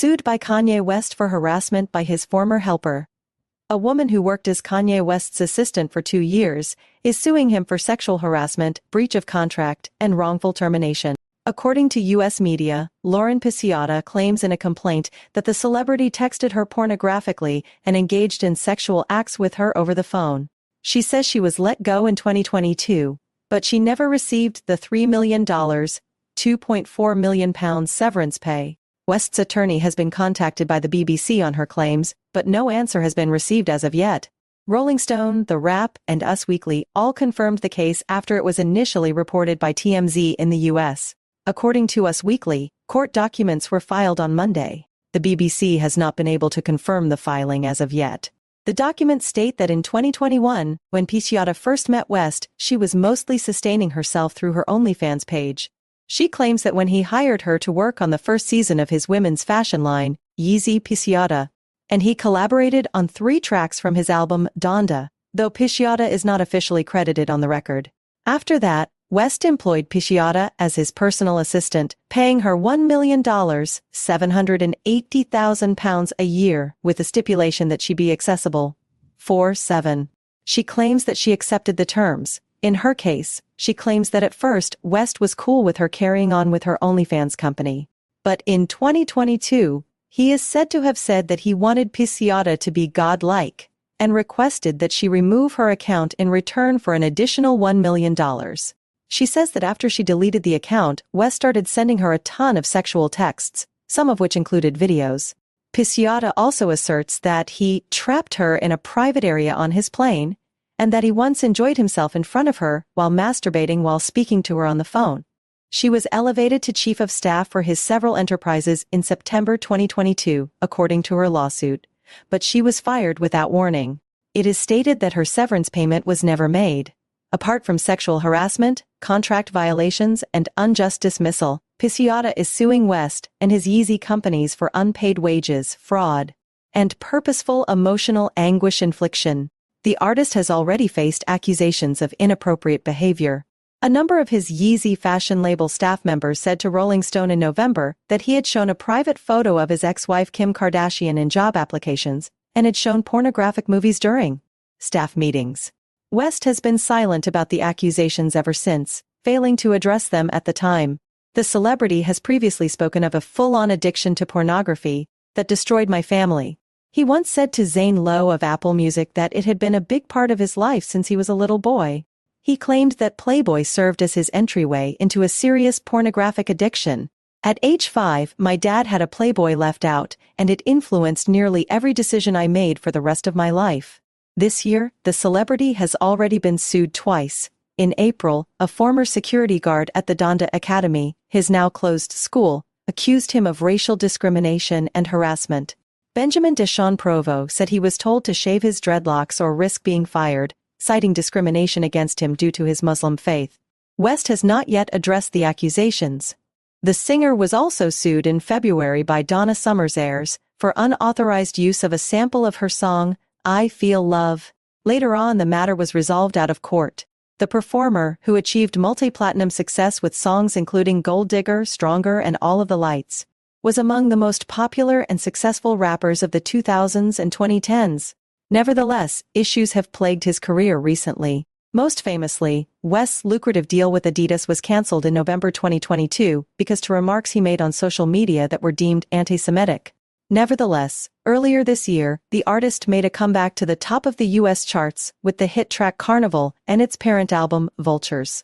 sued by Kanye West for harassment by his former helper. A woman who worked as Kanye West's assistant for 2 years is suing him for sexual harassment, breach of contract, and wrongful termination. According to U.S. media, Lauren Pisciotta claims in a complaint that the celebrity texted her pornographically and engaged in sexual acts with her over the phone. She says she was let go in 2022, but she never received the $3 million, £2.4 million severance pay. West's attorney has been contacted by the BBC on her claims, but no answer has been received as of yet. Rolling Stone, The Wrap, and Us Weekly all confirmed the case after it was initially reported by TMZ in the U.S. According to Us Weekly, court documents were filed on Monday. The BBC has not been able to confirm the filing as of yet. The documents state that in 2021, when Pisciotta first met West, she was mostly sustaining herself through her OnlyFans page. She claims that when he hired her to work on the first season of his women's fashion line, Yeezy Pisciotta, and he collaborated on 3 tracks from his album Donda, though Pisciotta is not officially credited on the record. After that, West employed Pisciotta as his personal assistant, paying her $1 million, £780,000 a year, with the stipulation that she be accessible 24/7. She claims that she accepted the terms. In her case, she claims that at first West was cool with her carrying on with her OnlyFans company. But in 2022, he is said to have said that he wanted Pisciotta to be godlike, and requested that she remove her account in return for an additional $1 million. She says that after she deleted the account, West started sending her a ton of sexual texts, some of which included videos. Pisciotta also asserts that he trapped her in a private area on his plane, and that he once enjoyed himself in front of her while masturbating while speaking to her on the phone. She was elevated to chief of staff for his several enterprises in September 2022, according to her lawsuit, but she was fired without warning. It is stated that her severance payment was never made. Apart from sexual harassment, contract violations, and unjust dismissal, Pisciotta is suing West and his Yeezy companies for unpaid wages, fraud, and purposeful emotional anguish infliction. The artist has already faced accusations of inappropriate behavior. A number of his Yeezy fashion label staff members said to Rolling Stone in November that he had shown a private photo of his ex-wife Kim Kardashian in job applications and had shown pornographic movies during staff meetings. West has been silent about the accusations ever since, failing to address them at the time. The celebrity has previously spoken of a full-on addiction to pornography that destroyed my family. He once said to Zane Lowe of Apple Music that it had been a big part of his life since he was a little boy. He claimed that Playboy served as his entryway into a serious pornographic addiction. At age 5, my dad had a Playboy left out, and it influenced nearly every decision I made for the rest of my life. This year, the celebrity has already been sued twice. In April, a former security guard at the Donda Academy, his now closed school, accused him of racial discrimination and harassment. Benjamin Deschamps Provo said he was told to shave his dreadlocks or risk being fired, citing discrimination against him due to his Muslim faith. West has not yet addressed the accusations. The singer was also sued in February by Donna Summer's heirs for unauthorized use of a sample of her song, I Feel Love. Later on, the matter was resolved out of court. The performer, who achieved multi-platinum success with songs including Gold Digger, Stronger, and All of the Lights, was among the most popular and successful rappers of the 2000s and 2010s. Nevertheless, issues have plagued his career recently. Most famously, West's lucrative deal with Adidas was cancelled in November 2022 because to remarks he made on social media that were deemed anti-Semitic. Nevertheless, earlier this year, the artist made a comeback to the top of the U.S. charts with the hit track Carnival and its parent album, Vultures.